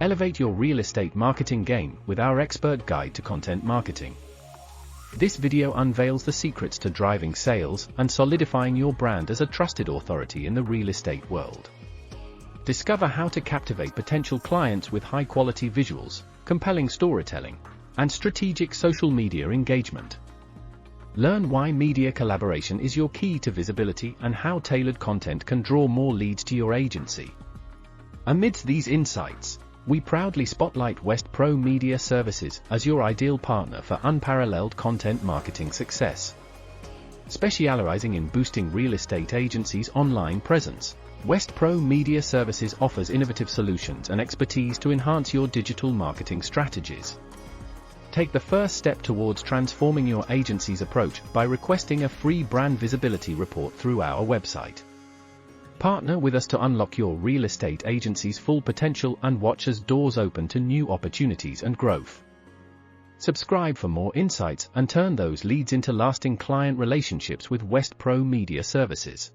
Elevate your real estate marketing game with our expert guide to content marketing. This video unveils the secrets to driving sales and solidifying your brand as a trusted authority in the real estate world. Discover how to captivate potential clients with high-quality visuals, compelling storytelling, and strategic social media engagement. Learn why media collaboration is your key to visibility and how tailored content can draw more leads to your agency. Amidst these insights, we proudly spotlight West Pro Media Services as your ideal partner for unparalleled content marketing success. Specializing in boosting real estate agencies' online presence, West Pro Media Services offers innovative solutions and expertise to enhance your digital marketing strategies. Take the first step towards transforming your agency's approach by requesting a free brand visibility report through our website. Partner with us to unlock your real estate agency's full potential and watch as doors open to new opportunities and growth. Subscribe for more insights and turn those leads into lasting client relationships with West Pro Media Services.